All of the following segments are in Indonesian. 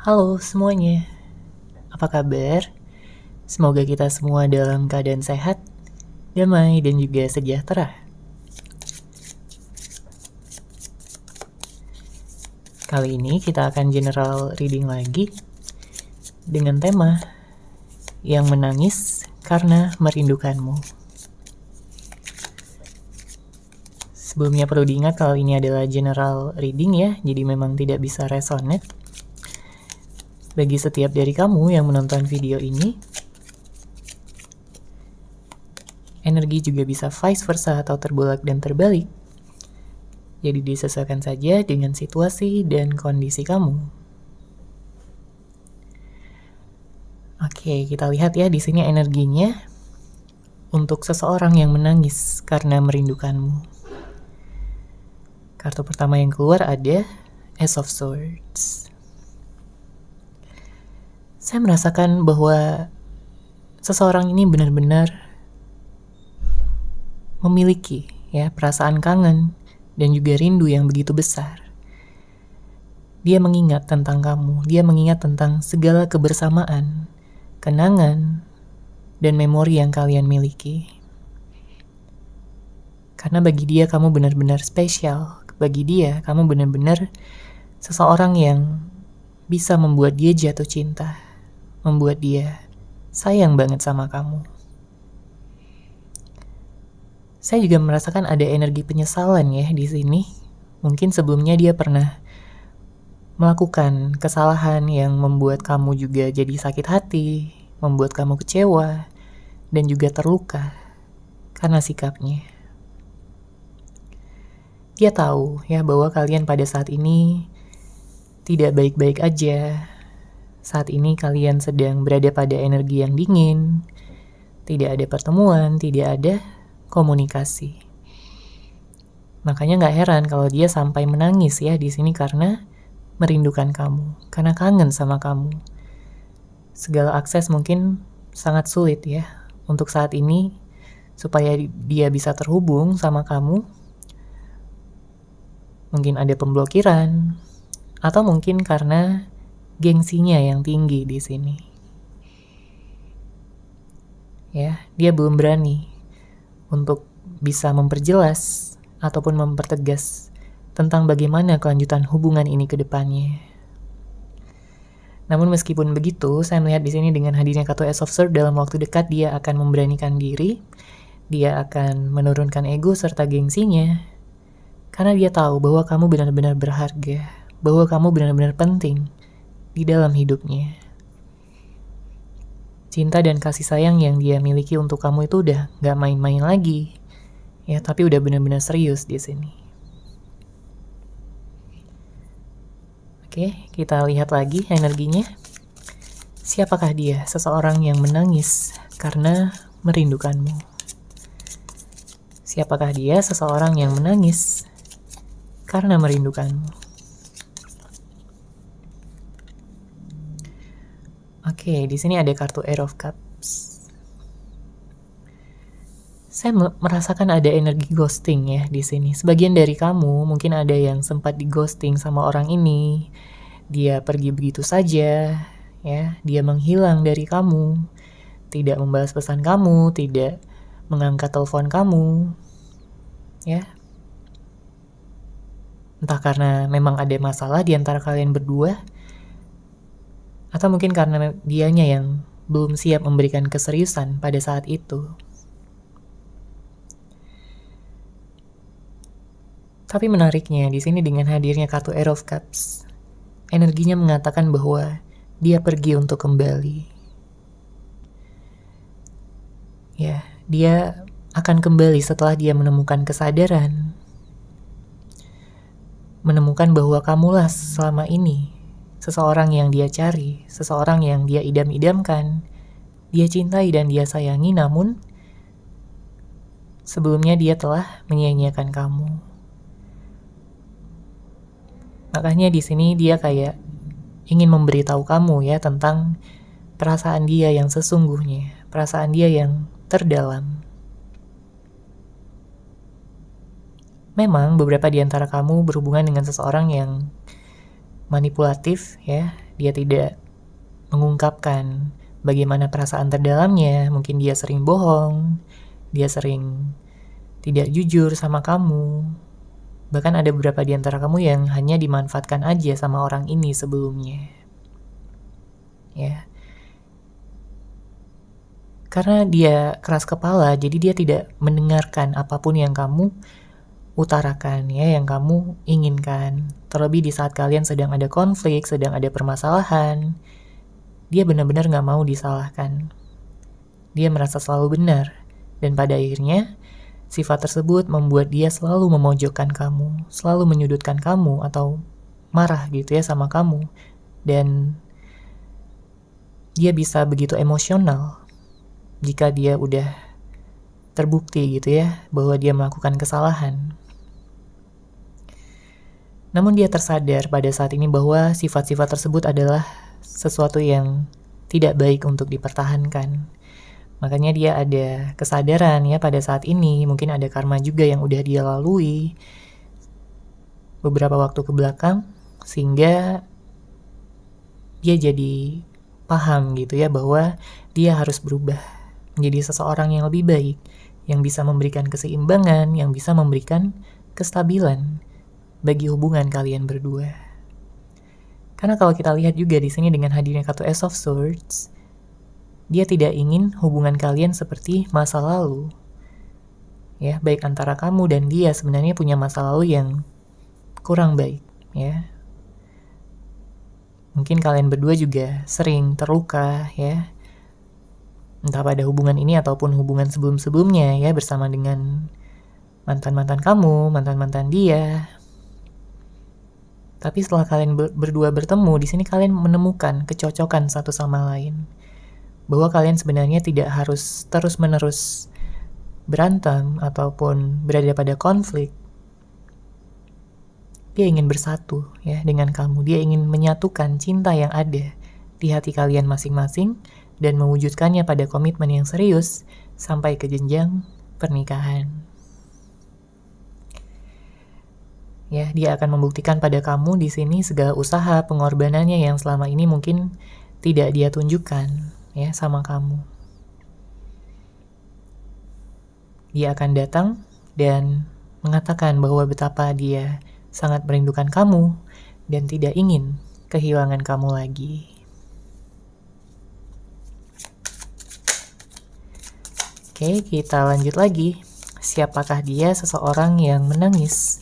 Halo semuanya, apa kabar? Semoga kita semua dalam keadaan sehat, damai, dan juga sejahtera. Kali ini kita akan general reading lagi dengan tema yang menangis karena merindukanmu. Sebelumnya perlu diingat kalau ini adalah general reading ya, jadi memang tidak bisa resonate. Bagi setiap dari kamu yang menonton video ini, energi juga bisa vice versa atau terbolak dan terbalik. Jadi disesuaikan saja dengan situasi dan kondisi kamu. Oke, kita lihat ya di sini energinya untuk seseorang yang menangis karena merindukanmu. Kartu pertama yang keluar ada Ace of Swords. Saya merasakan bahwa seseorang ini benar-benar memiliki ya perasaan kangen dan juga rindu yang begitu besar. Dia mengingat tentang kamu, dia mengingat tentang segala kebersamaan, kenangan, dan memori yang kalian miliki. Karena bagi dia kamu benar-benar spesial, bagi dia kamu benar-benar seseorang yang bisa membuat dia jatuh cinta, membuat dia sayang banget sama kamu. Saya juga merasakan ada energi penyesalan ya di sini. Mungkin sebelumnya dia pernah melakukan kesalahan yang membuat kamu juga jadi sakit hati, membuat kamu kecewa, dan juga terluka karena sikapnya. Dia tahu ya bahwa kalian pada saat ini tidak baik-baik aja. Saat ini kalian sedang berada pada energi yang dingin, tidak ada pertemuan, tidak ada komunikasi. Makanya nggak heran kalau dia sampai menangis ya di sini karena merindukan kamu, karena kangen sama kamu. Segala akses mungkin sangat sulit ya untuk saat ini supaya dia bisa terhubung sama kamu. Mungkin ada pemblokiran atau mungkin karena gengsinya yang tinggi di sini. Ya, dia belum berani untuk bisa memperjelas ataupun mempertegas tentang bagaimana kelanjutan hubungan ini ke depannya. Namun meskipun begitu, saya melihat di sini dengan hadirnya kartu Ace of Swords dalam waktu dekat dia akan memberanikan diri, dia akan menurunkan ego serta gengsinya, karena dia tahu bahwa kamu benar-benar berharga, bahwa kamu benar-benar penting di dalam hidupnya. Cinta dan kasih sayang yang dia miliki untuk kamu itu udah gak main-main lagi, ya, tapi udah benar-benar serius di sini. Oke, kita lihat lagi energinya. Siapakah dia? Seseorang yang menangis karena merindukanmu. Siapakah dia? Seseorang yang menangis karena merindukanmu. Oke, di sini ada kartu Ace of Cups. Saya merasakan ada energi ghosting ya di sini. Sebagian dari kamu mungkin ada yang sempat di ghosting sama orang ini. Dia pergi begitu saja, ya. Dia menghilang dari kamu, tidak membalas pesan kamu, tidak mengangkat telepon kamu, ya. Entah karena memang ada masalah di antara kalian berdua, atau mungkin karena dianya yang belum siap memberikan keseriusan pada saat itu. Tapi menariknya di sini dengan hadirnya kartu Ace of Cups, energinya mengatakan bahwa dia pergi untuk kembali. Ya, dia akan kembali setelah dia menemukan kesadaran, menemukan bahwa kamulah selama ini seseorang yang dia cari, seseorang yang dia idam-idamkan, dia cintai dan dia sayangi, namun sebelumnya dia telah menyia-nyiakan kamu. Makanya di sini dia kayak ingin memberitahu kamu ya tentang perasaan dia yang sesungguhnya, perasaan dia yang terdalam. Memang beberapa di antara kamu berhubungan dengan seseorang yang manipulatif ya, Dia tidak mengungkapkan bagaimana perasaan terdalamnya. Mungkin dia sering bohong, dia sering tidak jujur sama kamu. Bahkan ada beberapa di antara kamu yang hanya dimanfaatkan aja sama orang ini sebelumnya. Ya. Karena dia keras kepala, jadi dia tidak mendengarkan apapun yang kamu utarakan, ya, yang kamu inginkan. Terlebih di saat kalian sedang ada konflik, sedang ada permasalahan, dia benar-benar gak mau disalahkan. Dia merasa selalu benar, dan pada akhirnya sifat tersebut membuat dia selalu memojokkan kamu, selalu menyudutkan kamu atau marah gitu ya sama kamu. Dan dia bisa begitu emosional jika dia udah terbukti gitu ya bahwa dia melakukan kesalahan. Namun dia tersadar pada saat ini bahwa sifat-sifat tersebut adalah sesuatu yang tidak baik untuk dipertahankan. Makanya dia ada kesadaran ya pada saat ini, mungkin ada karma juga yang udah dia lalui beberapa waktu ke belakang, sehingga dia jadi paham gitu ya bahwa dia harus berubah menjadi seseorang yang lebih baik, yang bisa memberikan keseimbangan, yang bisa memberikan kestabilan bagi hubungan kalian berdua. Karena kalau kita lihat juga di sini dengan hadirnya kartu Ace of Swords, dia tidak ingin hubungan kalian seperti masa lalu. Ya, baik antara kamu dan dia sebenarnya punya masa lalu yang kurang baik, ya. Mungkin kalian berdua juga sering terluka, ya. Entah pada hubungan ini ataupun hubungan sebelum-sebelumnya, ya, bersama dengan mantan-mantan kamu, mantan-mantan dia. Tapi setelah kalian berdua bertemu, di sini kalian menemukan kecocokan satu sama lain. Bahwa kalian sebenarnya tidak harus terus-menerus berantem ataupun berada pada konflik. Dia ingin bersatu ya dengan kamu. Dia ingin menyatukan cinta yang ada di hati kalian masing-masing dan mewujudkannya pada komitmen yang serius sampai ke jenjang pernikahan. Ya, dia akan membuktikan pada kamu di sini segala usaha pengorbanannya yang selama ini mungkin tidak dia tunjukkan ya sama kamu. Dia akan datang dan mengatakan bahwa betapa dia sangat merindukan kamu dan tidak ingin kehilangan kamu lagi. Oke, kita lanjut lagi. Siapakah dia? Seseorang yang menangis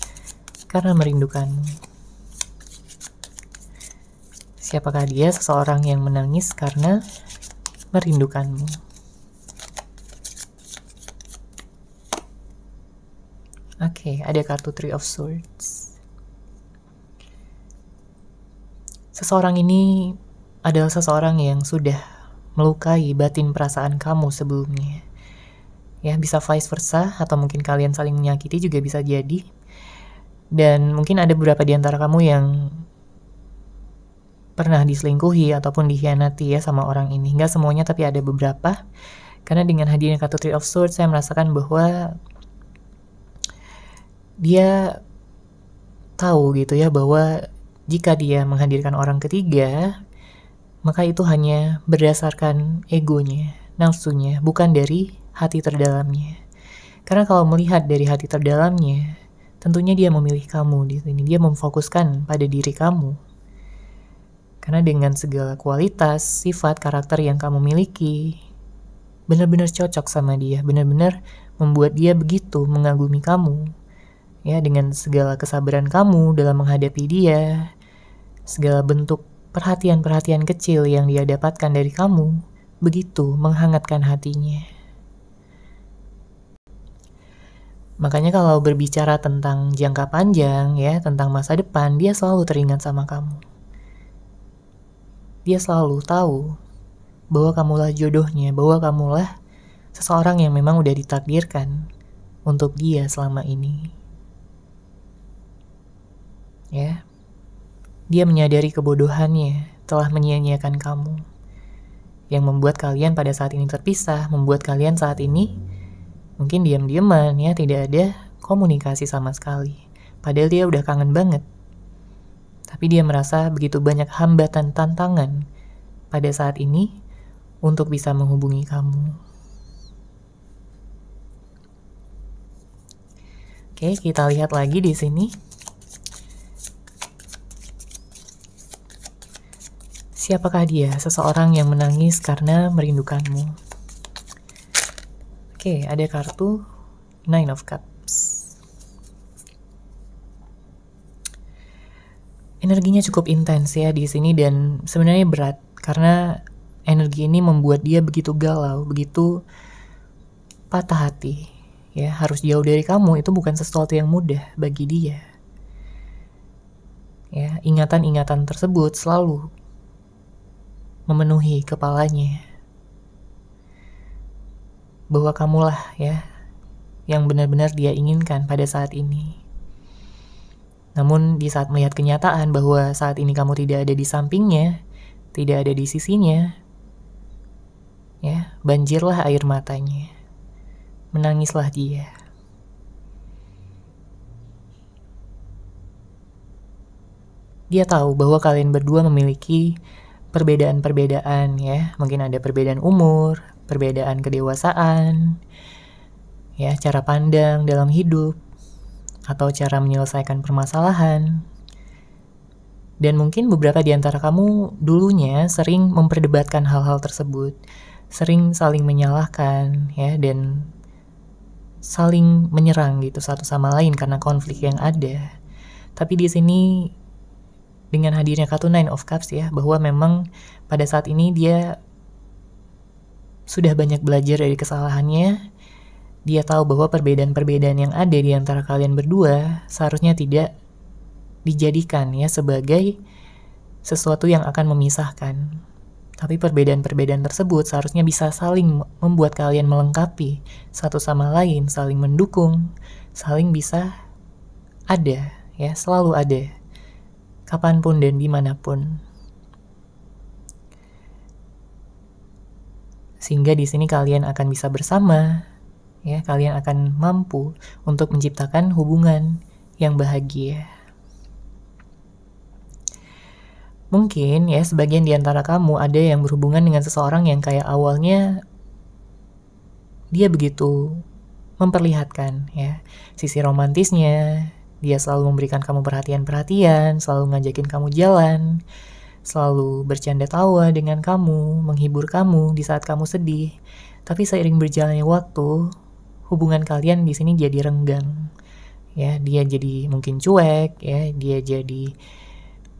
karena merindukanmu. Siapakah dia? Seseorang yang menangis karena merindukanmu. Oke, ada kartu Three of Swords. Seseorang ini adalah seseorang yang sudah melukai batin perasaan kamu sebelumnya. Ya, bisa vice versa, atau mungkin kalian saling menyakiti juga bisa jadi. Dan mungkin ada beberapa di antara kamu yang pernah diselingkuhi ataupun dikhianati ya sama orang ini. Nggak semuanya, tapi ada beberapa. Karena dengan hadirnya kartu Three of Swords, saya merasakan bahwa dia tahu gitu ya bahwa jika dia menghadirkan orang ketiga, maka itu hanya berdasarkan egonya, nafsunya, bukan dari hati terdalamnya. Karena kalau melihat dari hati terdalamnya, tentunya dia memilih kamu di sini. Dia memfokuskan pada diri kamu. Karena dengan segala kualitas, sifat, karakter yang kamu miliki, benar-benar cocok sama dia, benar-benar membuat dia begitu mengagumi kamu. Ya, dengan segala kesabaran kamu dalam menghadapi dia, segala bentuk perhatian-perhatian kecil yang dia dapatkan dari kamu, begitu menghangatkan hatinya. Makanya kalau berbicara tentang jangka panjang ya, tentang masa depan, dia selalu teringat sama kamu. Dia selalu tahu bahwa kamulah jodohnya, bahwa kamulah seseorang yang memang udah ditakdirkan untuk dia selama ini. Ya. Dia menyadari kebodohannya telah menyia-nyiakan kamu. Yang membuat kalian pada saat ini terpisah, membuat kalian saat ini mungkin diam-diaman ya, tidak ada komunikasi sama sekali. Padahal dia udah kangen banget. Tapi dia merasa begitu banyak hambatan tantangan pada saat ini untuk bisa menghubungi kamu. Oke, kita lihat lagi di sini. Siapakah dia? Seseorang yang menangis karena merindukanmu. Oke, ada kartu Nine of Cups. Energinya cukup intens ya di sini dan sebenarnya berat karena energi ini membuat dia begitu galau, begitu patah hati. Ya, harus jauh dari kamu itu bukan sesuatu yang mudah bagi dia. Ya, ingatan-ingatan tersebut selalu memenuhi kepalanya. Bahwa kamulah ya yang benar-benar dia inginkan pada saat ini. Namun di saat melihat kenyataan bahwa saat ini kamu tidak ada di sampingnya, tidak ada di sisinya, ya, banjirlah air matanya. Menangislah dia. Dia tahu bahwa kalian berdua memiliki perbedaan-perbedaan ya. Mungkin ada perbedaan umur, perbedaan kedewasaan, ya, cara pandang dalam hidup, atau cara menyelesaikan permasalahan. Dan mungkin beberapa di antara kamu dulunya sering memperdebatkan hal-hal tersebut, sering saling menyalahkan ya, dan saling menyerang gitu satu sama lain karena konflik yang ada. Tapi di sini dengan hadirnya kartu Nine of Cups ya, bahwa memang pada saat ini dia sudah banyak belajar dari kesalahannya. Dia tahu bahwa perbedaan-perbedaan yang ada di antara kalian berdua seharusnya tidak dijadikan ya sebagai sesuatu yang akan memisahkan. Tapi perbedaan-perbedaan tersebut seharusnya bisa saling membuat kalian melengkapi satu sama lain, saling mendukung, saling bisa ada ya, selalu ada. Kapanpun dan dimanapun. Sehingga di sini kalian akan bisa bersama. Ya, kalian akan mampu untuk menciptakan hubungan yang bahagia. Mungkin ya sebagian di antara kamu ada yang berhubungan dengan seseorang yang kayak awalnya dia begitu memperlihatkan ya sisi romantisnya, dia selalu memberikan kamu perhatian-perhatian, selalu ngajakin kamu jalan, selalu bercanda tawa dengan kamu, menghibur kamu di saat kamu sedih. Tapi seiring berjalannya waktu, hubungan kalian di sini jadi renggang. Ya, dia jadi mungkin cuek, ya, dia jadi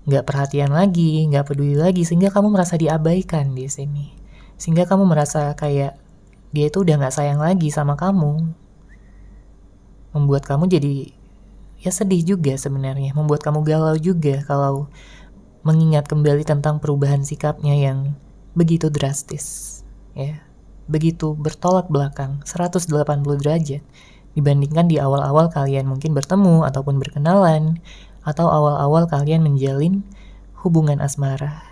nggak perhatian lagi, nggak peduli lagi, sehingga kamu merasa diabaikan di sini. Sehingga kamu merasa kayak dia itu udah nggak sayang lagi sama kamu. Membuat kamu jadi ya sedih juga sebenarnya, membuat kamu galau juga kalau mengingat kembali tentang perubahan sikapnya yang begitu drastis, ya. Begitu bertolak belakang 180 derajat dibandingkan di awal-awal kalian mungkin bertemu ataupun berkenalan, atau awal-awal kalian menjalin hubungan asmara.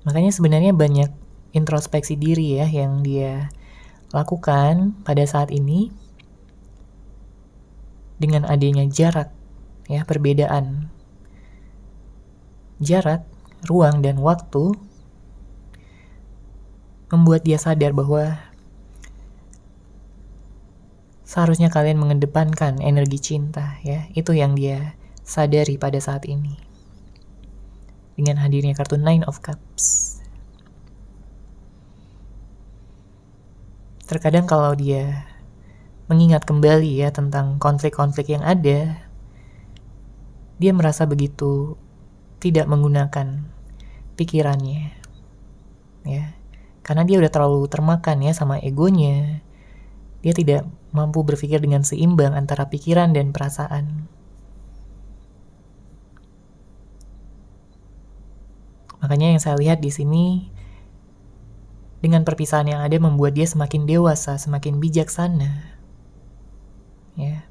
Makanya sebenarnya banyak introspeksi diri ya yang dia lakukan pada saat ini dengan adanya jarak ya, perbedaan jarak, ruang dan waktu membuat dia sadar bahwa seharusnya kalian mengedepankan energi cinta ya. Itu yang dia sadari pada saat ini. Dengan hadirnya kartu Nine of Cups. Terkadang kalau dia mengingat kembali ya tentang konflik-konflik yang ada, dia merasa begitu tidak menggunakan pikirannya. Ya. Karena dia udah terlalu termakan ya sama egonya. Dia tidak mampu berpikir dengan seimbang antara pikiran dan perasaan. Makanya yang saya lihat di sini, dengan perpisahan yang ada membuat dia semakin dewasa, semakin bijaksana. Ya.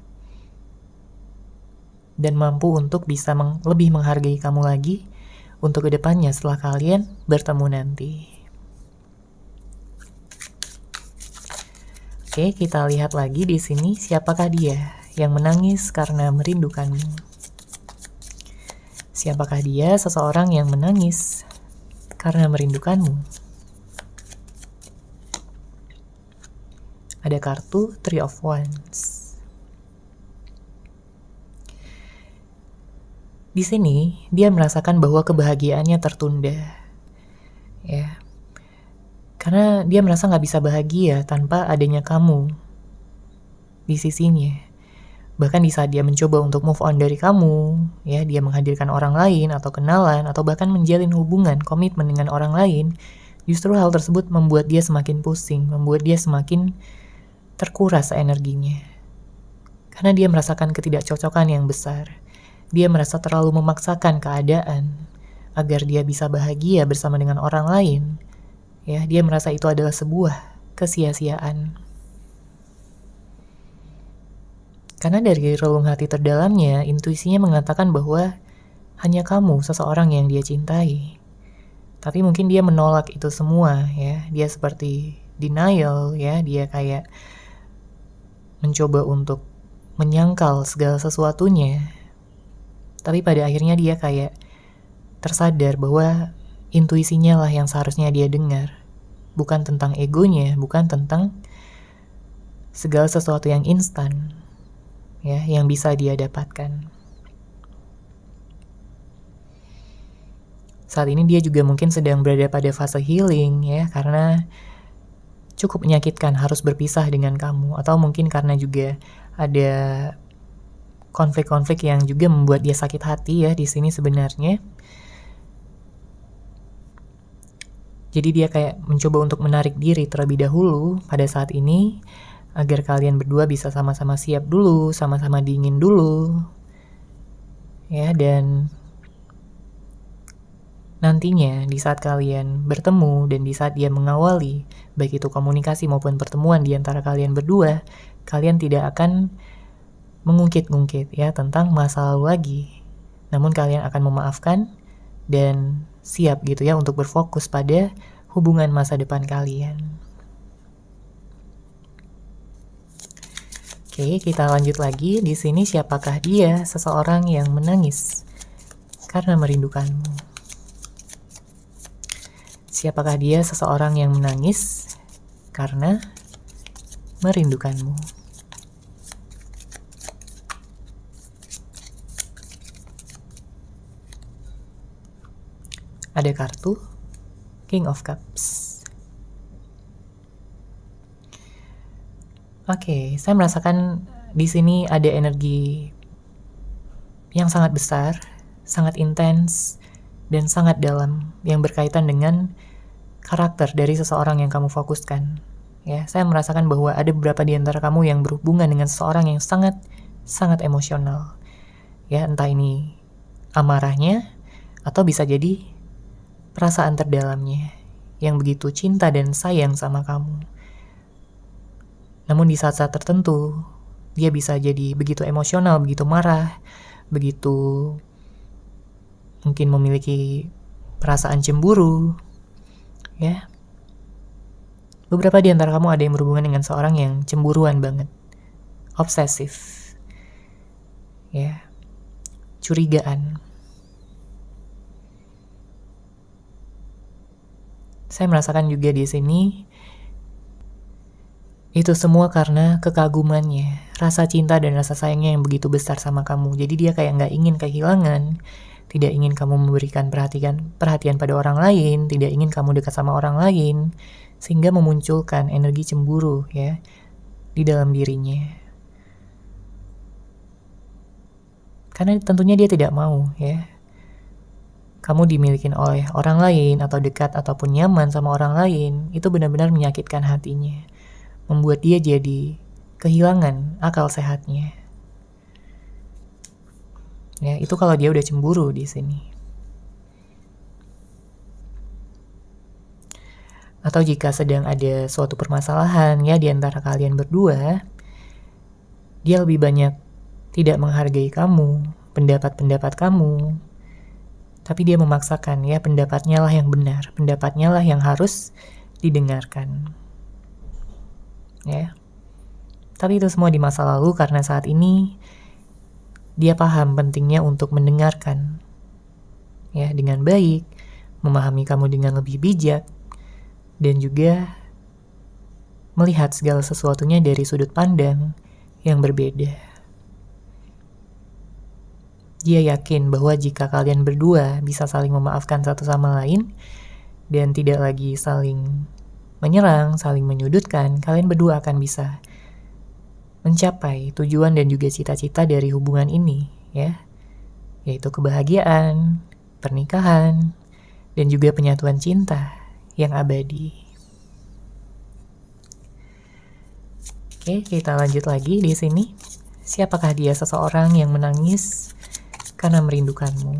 Dan mampu untuk bisa lebih menghargai kamu lagi untuk kedepannya setelah kalian bertemu nanti. Oke, kita lihat lagi di sini siapakah dia yang menangis karena merindukanmu? Siapakah dia, seseorang yang menangis karena merindukanmu? Ada kartu Three of Wands. Di sini dia merasakan bahwa kebahagiaannya tertunda, ya, karena dia merasa nggak bisa bahagia tanpa adanya kamu di sisinya. Bahkan di saat dia mencoba untuk move on dari kamu, ya, dia menghadirkan orang lain atau kenalan atau bahkan menjalin hubungan, komitmen dengan orang lain, justru hal tersebut membuat dia semakin pusing, membuat dia semakin terkuras energinya. Karena dia merasakan ketidakcocokan yang besar. Dia merasa terlalu memaksakan keadaan agar dia bisa bahagia bersama dengan orang lain. Ya, dia merasa itu adalah sebuah kesia-siaan. Karena dari relung hati terdalamnya, intuisinya mengatakan bahwa hanya kamu seseorang yang dia cintai. Tapi mungkin dia menolak itu semua, ya. Dia seperti denial, ya. Dia kayak mencoba untuk menyangkal segala sesuatunya. Tapi pada akhirnya dia kayak tersadar bahwa intuisinya lah yang seharusnya dia dengar. Bukan tentang egonya, bukan tentang segala sesuatu yang instan, ya, yang bisa dia dapatkan. Saat ini dia juga mungkin sedang berada pada fase healing, ya, karena cukup menyakitkan harus berpisah dengan kamu. Atau mungkin karena juga ada konflik-konflik yang juga membuat dia sakit hati, ya, di sini sebenarnya. Jadi dia kayak mencoba untuk menarik diri terlebih dahulu pada saat ini agar kalian berdua bisa sama-sama siap dulu, sama-sama dingin dulu, ya. Dan nantinya di saat kalian bertemu dan di saat dia mengawali baik itu komunikasi maupun pertemuan di antara kalian berdua, kalian tidak akan mengungkit-ungkit, ya, tentang masa lalu lagi. Namun kalian akan memaafkan dan siap gitu, ya, untuk berfokus pada hubungan masa depan kalian. Oke, kita lanjut lagi. Di sini siapakah dia, seseorang yang menangis karena merindukanmu? Siapakah dia, seseorang yang menangis karena merindukanmu? Ada kartu King of Cups. Oke, saya merasakan di sini ada energi yang sangat besar, sangat intens, dan sangat dalam yang berkaitan dengan karakter dari seseorang yang kamu fokuskan. Ya, saya merasakan bahwa ada beberapa di antara kamu yang berhubungan dengan seseorang yang sangat emosional. Ya, entah ini amarahnya atau bisa jadi perasaan terdalamnya yang begitu cinta dan sayang sama kamu. Namun di saat-saat tertentu, dia bisa jadi begitu emosional, begitu marah, begitu mungkin memiliki perasaan cemburu, ya. Beberapa di antara kamu ada yang berhubungan dengan seorang yang cemburuan banget, obsesif, ya, curigaan. Saya merasakan juga di sini itu semua karena kekagumannya, rasa cinta dan rasa sayangnya yang begitu besar sama kamu. Jadi dia kayak nggak ingin kehilangan, tidak ingin kamu memberikan perhatian pada orang lain, tidak ingin kamu dekat sama orang lain, sehingga memunculkan energi cemburu, ya, di dalam dirinya. Karena tentunya dia tidak mau, ya, kamu dimiliki oleh orang lain atau dekat ataupun nyaman sama orang lain. Itu benar-benar menyakitkan hatinya, membuat dia jadi kehilangan akal sehatnya. Ya, itu kalau dia udah cemburu di sini. Atau jika sedang ada suatu permasalahan, ya, di antara kalian berdua, dia lebih banyak tidak menghargai kamu, pendapat-pendapat kamu, tapi dia memaksakan, ya, pendapatnya lah yang benar, pendapatnya lah yang harus didengarkan, ya. Tapi itu semua di masa lalu karena saat ini dia paham pentingnya untuk mendengarkan ya dengan baik, memahami kamu dengan lebih bijak, dan juga melihat segala sesuatunya dari sudut pandang yang berbeda. Dia yakin bahwa jika kalian berdua bisa saling memaafkan satu sama lain dan tidak lagi saling menyerang, saling menyudutkan, kalian berdua akan bisa mencapai tujuan dan juga cita-cita dari hubungan ini, ya, yaitu kebahagiaan, pernikahan, dan juga penyatuan cinta yang abadi. Oke, kita lanjut lagi di sini. Siapakah dia? Seseorang yang menangis karena merindukanmu.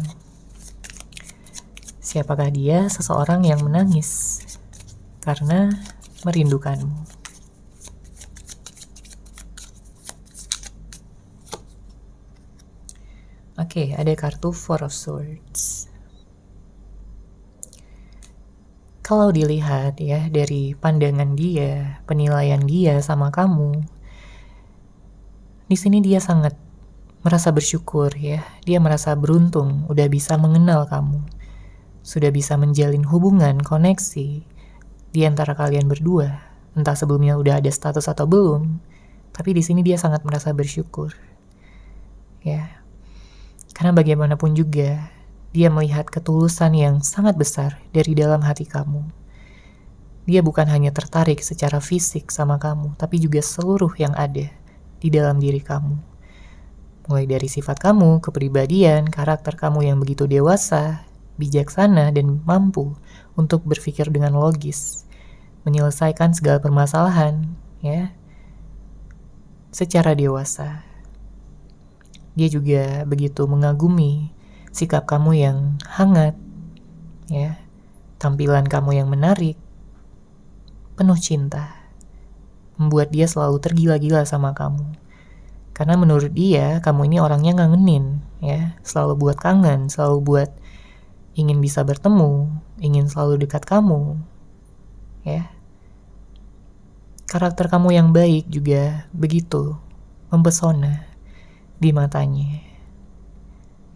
Siapakah dia? Seseorang yang menangis karena merindukanmu. Oke, ada kartu Four of Swords. Kalau dilihat ya dari pandangan dia, penilaian dia sama kamu, di sini dia sangat merasa bersyukur ya. Dia merasa beruntung udah bisa mengenal kamu, sudah bisa menjalin hubungan, koneksi di antara kalian berdua. Entah sebelumnya udah ada status atau belum, tapi di sini dia sangat merasa bersyukur. Ya. Karena bagaimanapun juga, dia melihat ketulusan yang sangat besar dari dalam hati kamu. Dia bukan hanya tertarik secara fisik sama kamu, tapi juga seluruh yang ada di dalam diri kamu. Mulai dari sifat kamu, kepribadian, karakter kamu yang begitu dewasa, bijaksana, dan mampu untuk berpikir dengan logis, menyelesaikan segala permasalahan, ya, secara dewasa. Dia juga begitu mengagumi sikap kamu yang hangat, ya, tampilan kamu yang menarik, penuh cinta, membuat dia selalu tergila-gila sama kamu. Karena menurut dia, kamu ini orangnya ngangenin, ya, selalu buat kangen, selalu buat ingin bisa bertemu, ingin selalu dekat kamu, ya. Karakter kamu yang baik juga begitu mempesona di matanya,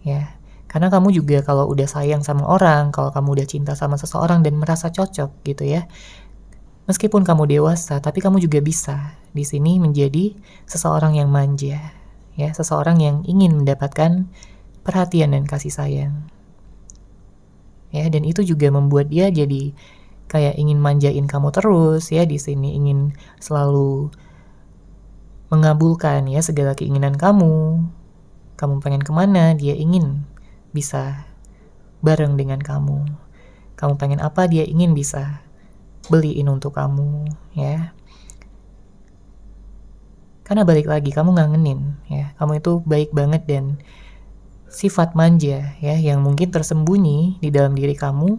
ya. Karena kamu juga kalau udah sayang sama orang, kalau kamu udah cinta sama seseorang dan merasa cocok gitu ya, meskipun kamu dewasa, tapi kamu juga bisa di sini menjadi seseorang yang manja, ya, seseorang yang ingin mendapatkan perhatian dan kasih sayang, ya. Dan itu juga membuat dia jadi kayak ingin manjain kamu terus, ya, di sini ingin selalu mengabulkan ya segala keinginan kamu. Kamu pengen kemana, dia ingin bisa bareng dengan kamu. Kamu pengen apa, dia ingin bisa beliin untuk kamu, ya. Karena balik lagi, kamu ngangenin, ya. Kamu itu baik banget dan sifat manja, ya, yang mungkin tersembunyi di dalam diri kamu,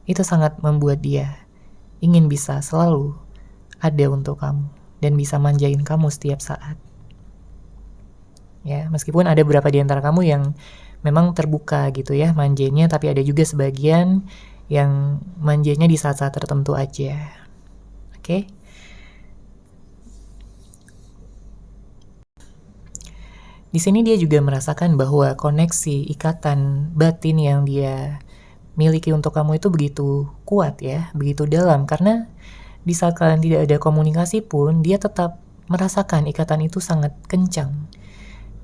itu sangat membuat dia ingin bisa selalu ada untuk kamu dan bisa manjain kamu setiap saat. Ya, meskipun ada beberapa di antara kamu yang memang terbuka gitu ya manjanya, tapi ada juga sebagian yang manjanya di saat-saat tertentu aja. Oke? Di sini dia juga merasakan bahwa koneksi ikatan batin yang dia miliki untuk kamu itu begitu kuat ya, begitu dalam, karena di saat kalian tidak ada komunikasi pun, dia tetap merasakan ikatan itu sangat kencang.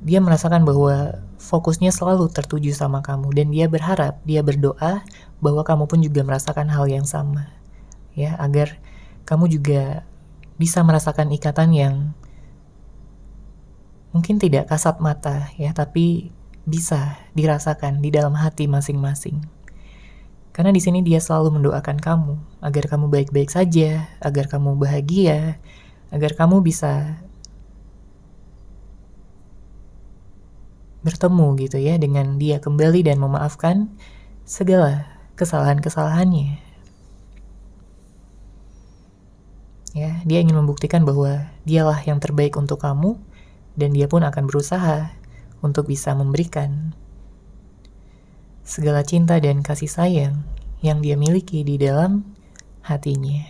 Dia merasakan bahwa fokusnya selalu tertuju sama kamu, dan dia berharap, dia berdoa bahwa kamu pun juga merasakan hal yang sama, ya, agar kamu juga bisa merasakan ikatan yang mungkin tidak kasat mata, ya, tapi bisa dirasakan di dalam hati masing-masing. Karena di sini dia selalu mendoakan kamu agar kamu baik-baik saja, agar kamu bahagia, agar kamu bisa bertemu gitu ya dengan dia kembali dan memaafkan segala kesalahan-kesalahannya. Ya, dia ingin membuktikan bahwa dialah yang terbaik untuk kamu dan dia pun akan berusaha untuk bisa memberikan segala cinta dan kasih sayang yang dia miliki di dalam hatinya.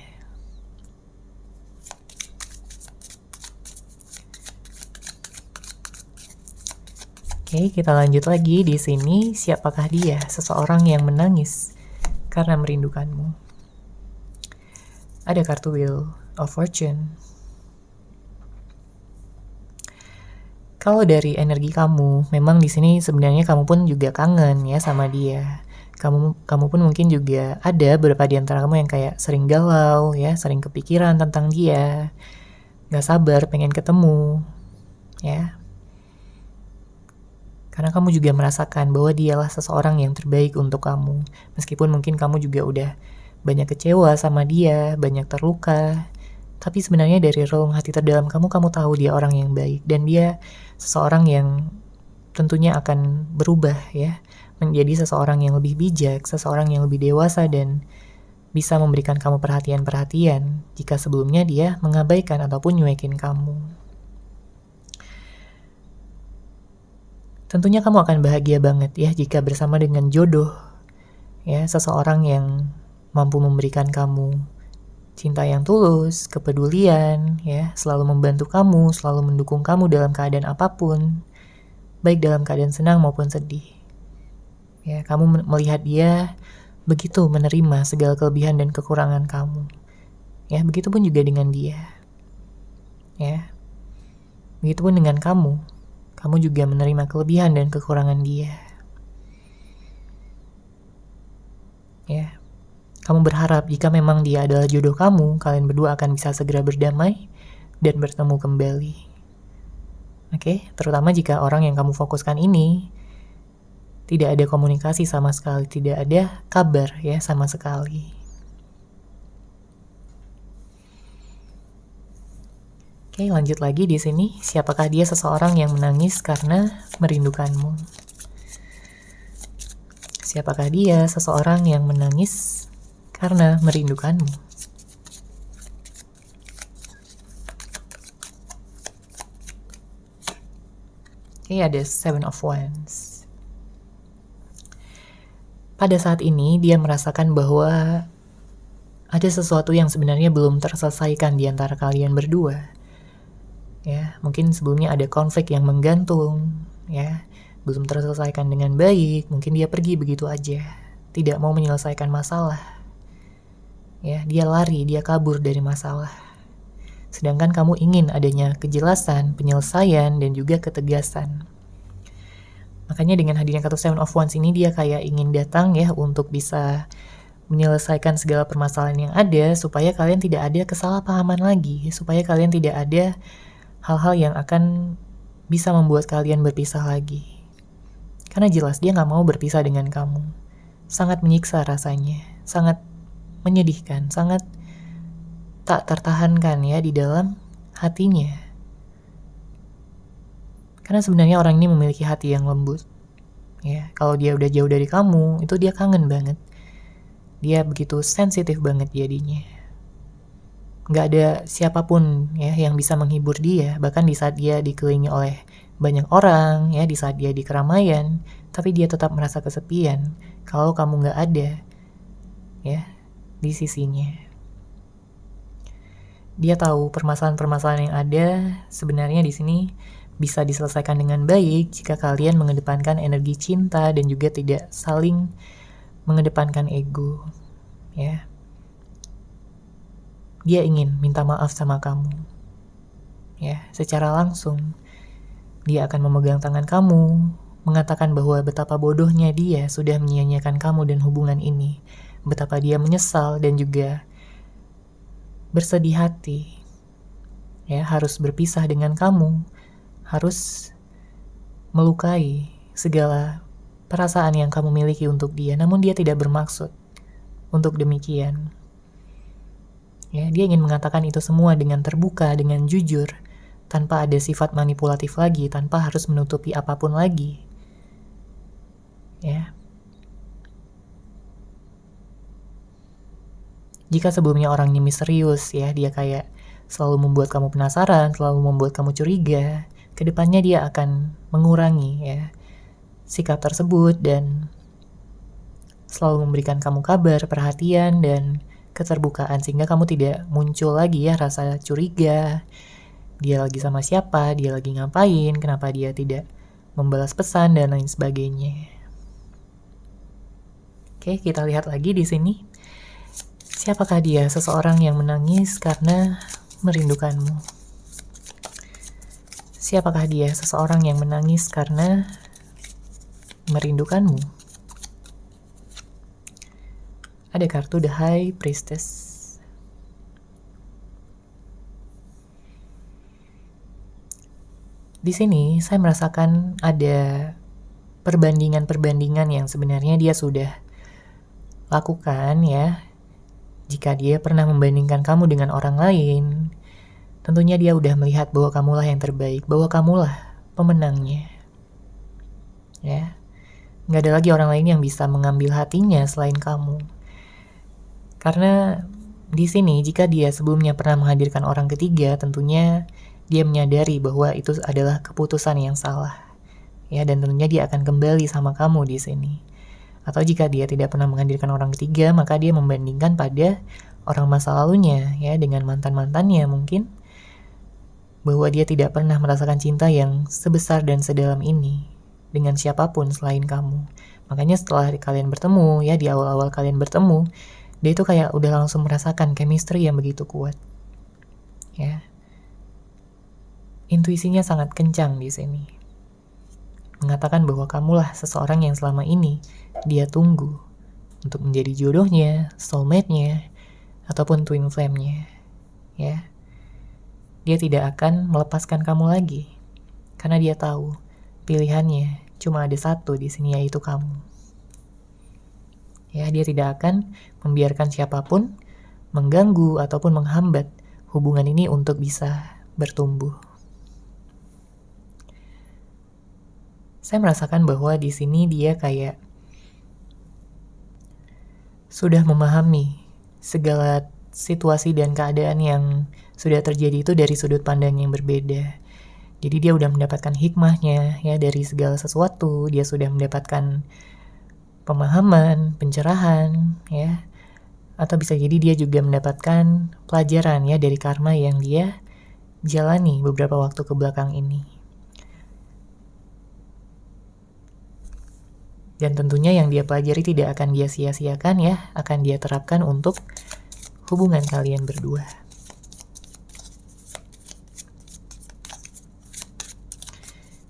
Oke, kita lanjut lagi di sini. Siapakah dia? Seseorang yang menangis karena merindukanmu. Ada kartu Wheel of Fortune. Kalau dari energi kamu, memang di sini sebenarnya kamu pun juga kangen ya sama dia. Kamu pun mungkin juga ada beberapa di antara kamu yang kayak sering galau ya, sering kepikiran tentang dia, gak sabar pengen ketemu ya. Karena kamu juga merasakan bahwa dialah seseorang yang terbaik untuk kamu. Meskipun mungkin kamu juga udah banyak kecewa sama dia, banyak terluka, tapi sebenarnya dari relung hati terdalam kamu tahu dia orang yang baik. Dan dia seseorang yang tentunya akan berubah ya, menjadi seseorang yang lebih bijak, seseorang yang lebih dewasa dan bisa memberikan kamu perhatian-perhatian jika sebelumnya dia mengabaikan ataupun nyuekin kamu. Tentunya kamu akan bahagia banget ya jika bersama dengan jodoh ya, seseorang yang mampu memberikan kamu cinta yang tulus, kepedulian ya, selalu membantu kamu, selalu mendukung kamu dalam keadaan apapun, baik dalam keadaan senang maupun sedih. Ya, kamu melihat dia begitu menerima segala kelebihan dan kekurangan kamu. Ya, begitupun juga dengan dia. Ya. Begitupun dengan kamu. Kamu juga menerima kelebihan dan kekurangan dia. Ya. Kamu berharap jika memang dia adalah jodoh kamu, kalian berdua akan bisa segera berdamai dan bertemu kembali. Oke, terutama jika orang yang kamu fokuskan ini tidak ada komunikasi sama sekali, tidak ada kabar ya sama sekali. Oke, lanjut lagi di sini. Siapakah dia? Seseorang yang menangis karena merindukanmu. Siapakah dia? Seseorang yang menangis karena merindukanmu. Oke, ada Seven of Wands. Pada saat ini dia merasakan bahwa ada sesuatu yang sebenarnya belum terselesaikan di antara kalian berdua. Ya, mungkin sebelumnya ada konflik yang menggantung, ya, belum terselesaikan dengan baik. Mungkin dia pergi begitu aja, tidak mau menyelesaikan masalah. Ya, dia lari, dia kabur dari masalah. Sedangkan kamu ingin adanya kejelasan, penyelesaian, dan juga ketegasan. Makanya dengan hadirnya kartu Seven of Wands ini dia kayak ingin datang ya untuk bisa menyelesaikan segala permasalahan yang ada supaya kalian tidak ada kesalahpahaman lagi, supaya kalian tidak ada hal-hal yang akan bisa membuat kalian berpisah lagi. Karena jelas dia gak mau berpisah dengan kamu. Sangat menyiksa rasanya, sangat menyedihkan, sangat tak tertahankan ya di dalam hatinya. Karena sebenarnya orang ini memiliki hati yang lembut. Ya, kalau dia udah jauh dari kamu, itu dia kangen banget. Dia begitu sensitif banget jadinya. Gak ada siapapun ya yang bisa menghibur dia, bahkan di saat dia dikelilingi oleh banyak orang ya, di saat dia di keramaian, tapi dia tetap merasa kesepian kalau kamu gak ada ya di sisinya. Dia tahu permasalahan-permasalahan yang ada sebenarnya di sini bisa diselesaikan dengan baik jika kalian mengedepankan energi cinta dan juga tidak saling mengedepankan ego ya. Dia ingin minta maaf sama kamu. Ya, secara langsung. Dia akan memegang tangan kamu, mengatakan bahwa betapa bodohnya dia sudah menyia-nyiakan kamu dan hubungan ini. Betapa dia menyesal dan juga bersedih hati. Ya, harus berpisah dengan kamu, harus melukai segala perasaan yang kamu miliki untuk dia, namun dia tidak bermaksud untuk demikian. Ya, dia ingin mengatakan itu semua dengan terbuka, dengan jujur, tanpa ada sifat manipulatif lagi, tanpa harus menutupi apapun lagi. Ya. Jika sebelumnya orang ini misterius, ya, dia kayak selalu membuat kamu penasaran, selalu membuat kamu curiga, kedepannya dia akan mengurangi ya sikap tersebut dan selalu memberikan kamu kabar, perhatian, dan keterbukaan sehingga kamu tidak muncul lagi ya rasa curiga. Dia lagi sama siapa, dia lagi ngapain, kenapa dia tidak membalas pesan dan lain sebagainya. Oke, kita lihat lagi di sini. Siapakah dia? Seseorang yang menangis karena merindukanmu. Siapakah dia? Seseorang yang menangis karena merindukanmu. Ada kartu The High Priestess. Di sini saya merasakan ada perbandingan-perbandingan yang sebenarnya dia sudah lakukan ya. Jika dia pernah membandingkan kamu dengan orang lain, tentunya dia udah melihat bahwa kamulah yang terbaik, bahwa kamulah pemenangnya. Ya. Nggak ada lagi orang lain yang bisa mengambil hatinya selain kamu. Karena di sini jika dia sebelumnya pernah menghadirkan orang ketiga, tentunya dia menyadari bahwa itu adalah keputusan yang salah. Ya, dan tentunya dia akan kembali sama kamu di sini. Atau jika dia tidak pernah menghadirkan orang ketiga, maka dia membandingkan pada orang masa lalunya, ya, dengan mantan-mantannya mungkin, bahwa dia tidak pernah merasakan cinta yang sebesar dan sedalam ini dengan siapapun selain kamu. Makanya setelah kalian bertemu, ya, di awal-awal kalian bertemu, dia itu kayak udah langsung merasakan chemistry yang begitu kuat. Ya. Intuisinya sangat kencang di sini. Mengatakan bahwa kamulah seseorang yang selama ini dia tunggu untuk menjadi jodohnya, soulmate-nya, ataupun twin flame-nya. Ya. Dia tidak akan melepaskan kamu lagi. Karena dia tahu pilihannya cuma ada satu di sini, yaitu kamu. Ya, dia tidak akan membiarkan siapapun mengganggu ataupun menghambat hubungan ini untuk bisa bertumbuh. Saya merasakan bahwa di sini dia kayak sudah memahami segala situasi dan keadaan yang sudah terjadi itu dari sudut pandang yang berbeda. Jadi dia udah mendapatkan hikmahnya ya dari segala sesuatu, dia sudah mendapatkan pemahaman, pencerahan ya. Atau bisa jadi dia juga mendapatkan pelajaran ya dari karma yang dia jalani beberapa waktu ke belakang ini. Dan tentunya yang dia pelajari tidak akan dia sia-siakan ya, akan dia terapkan untuk hubungan kalian berdua.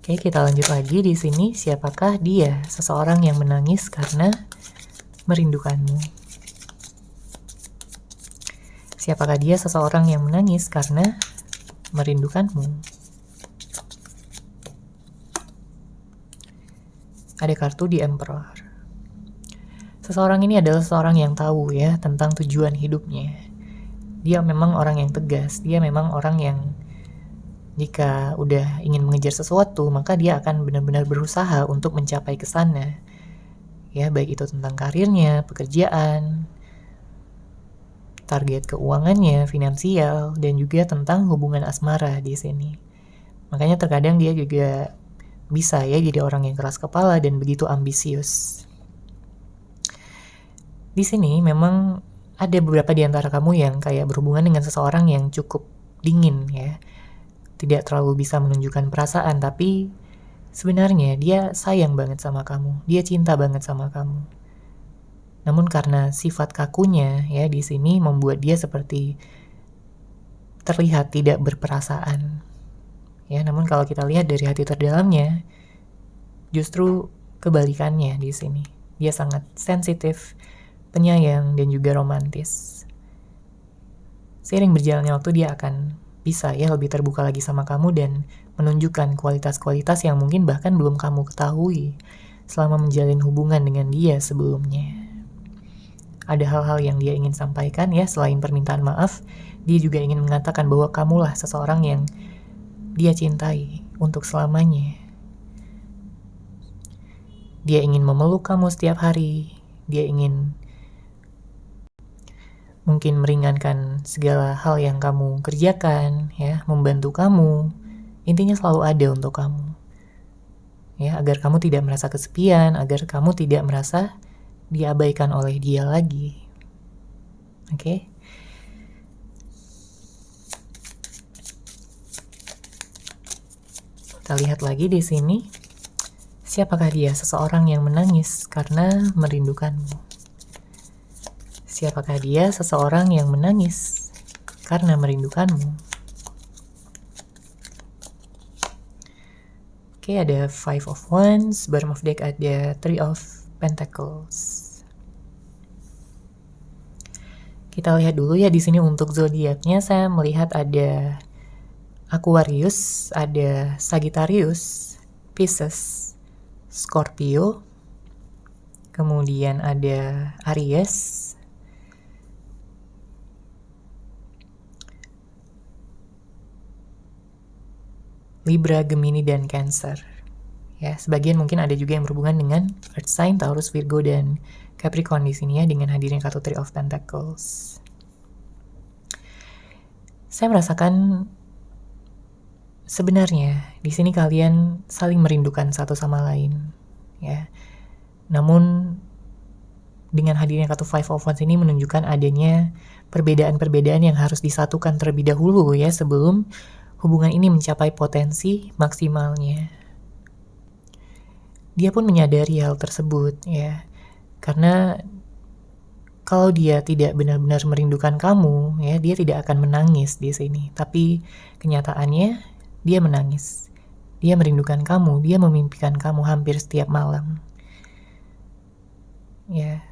Oke, kita lanjut lagi di sini. Siapakah dia? Seseorang yang menangis karena merindukanmu. Siapakah dia? Seseorang yang menangis karena merindukanmu. Ada kartu di Emperor. Seseorang ini adalah seseorang yang tahu ya tentang tujuan hidupnya. Dia memang orang yang tegas, dia memang orang yang jika udah ingin mengejar sesuatu, maka dia akan benar-benar berusaha untuk mencapai ke sana. Ya, baik itu tentang karirnya, pekerjaan, target keuangannya, finansial, dan juga tentang hubungan asmara di sini. Makanya terkadang dia juga bisa ya jadi orang yang keras kepala dan begitu ambisius. Di sini memang ada beberapa di antara kamu yang kayak berhubungan dengan seseorang yang cukup dingin ya. Tidak terlalu bisa menunjukkan perasaan, tapi sebenarnya dia sayang banget sama kamu. Dia cinta banget sama kamu. Namun karena sifat kakunya ya di sini membuat dia seperti terlihat tidak berperasaan. Ya, namun kalau kita lihat dari hati terdalamnya, justru kebalikannya di sini. Dia sangat sensitif, penyayang, dan juga romantis. Seiring berjalannya waktu dia akan bisa ya lebih terbuka lagi sama kamu dan menunjukkan kualitas-kualitas yang mungkin bahkan belum kamu ketahui selama menjalin hubungan dengan dia sebelumnya. Ada hal-hal yang dia ingin sampaikan ya, selain permintaan maaf, dia juga ingin mengatakan bahwa kamulah seseorang yang dia cintai untuk selamanya. Dia ingin memeluk kamu setiap hari. Dia ingin mungkin meringankan segala hal yang kamu kerjakan, ya, membantu kamu. Intinya selalu ada untuk kamu. Ya, agar kamu tidak merasa kesepian, agar kamu tidak merasa diabaikan oleh dia lagi. Oke? Kita lihat lagi di sini. Siapakah dia? Seseorang yang menangis karena merindukanmu. Siapakah dia? Seseorang yang menangis karena merindukanmu. Oke, ada Five of Wands, bottom of deck ada Three of Pentacles. Kita lihat dulu ya di sini untuk zodiaknya. Saya melihat ada Aquarius, ada Sagittarius, Pisces, Scorpio, kemudian ada Aries, Libra, Gemini, dan Cancer. Ya, sebagian mungkin ada juga yang berhubungan dengan Earth sign, Taurus, Virgo, dan Capricorn di sini ya, dengan hadirnya kartu Three of Pentacles. Saya merasakan sebenarnya di sini kalian saling merindukan satu sama lain, ya. Namun dengan hadirnya kartu Five of Wands ini menunjukkan adanya perbedaan-perbedaan yang harus disatukan terlebih dahulu ya, sebelum hubungan ini mencapai potensi maksimalnya. Dia pun menyadari hal tersebut ya, karena kalau dia tidak benar-benar merindukan kamu ya, dia tidak akan menangis di sini. Tapi kenyataannya dia menangis. Dia merindukan kamu, dia memimpikan kamu hampir setiap malam. Ya.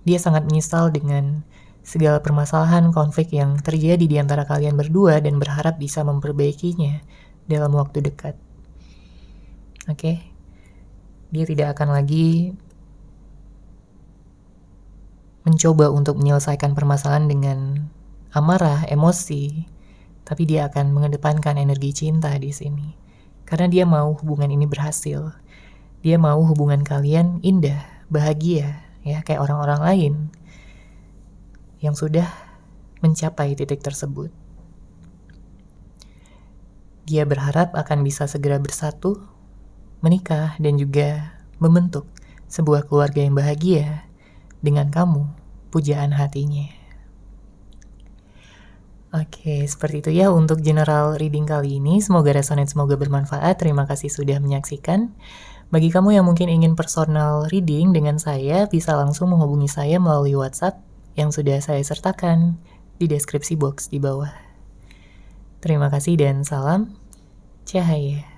Dia sangat menyesal dengan segala permasalahan konflik yang terjadi di antara kalian berdua dan berharap bisa memperbaikinya dalam waktu dekat. Oke. Dia tidak akan lagi mencoba untuk menyelesaikan permasalahan dengan amarah, emosi, tapi dia akan mengedepankan energi cinta di sini. Karena dia mau hubungan ini berhasil. Dia mau hubungan kalian indah, bahagia, ya, kayak orang-orang lain yang sudah mencapai titik tersebut. Dia berharap akan bisa segera bersatu, menikah, dan juga membentuk sebuah keluarga yang bahagia dengan kamu, pujaan hatinya. Oke, seperti itu ya untuk general reading kali ini. Semoga resonate, semoga bermanfaat. Terima kasih sudah menyaksikan. Bagi kamu yang mungkin ingin personal reading dengan saya, bisa langsung menghubungi saya melalui WhatsApp yang sudah saya sertakan di deskripsi box di bawah. Terima kasih dan salam cahaya.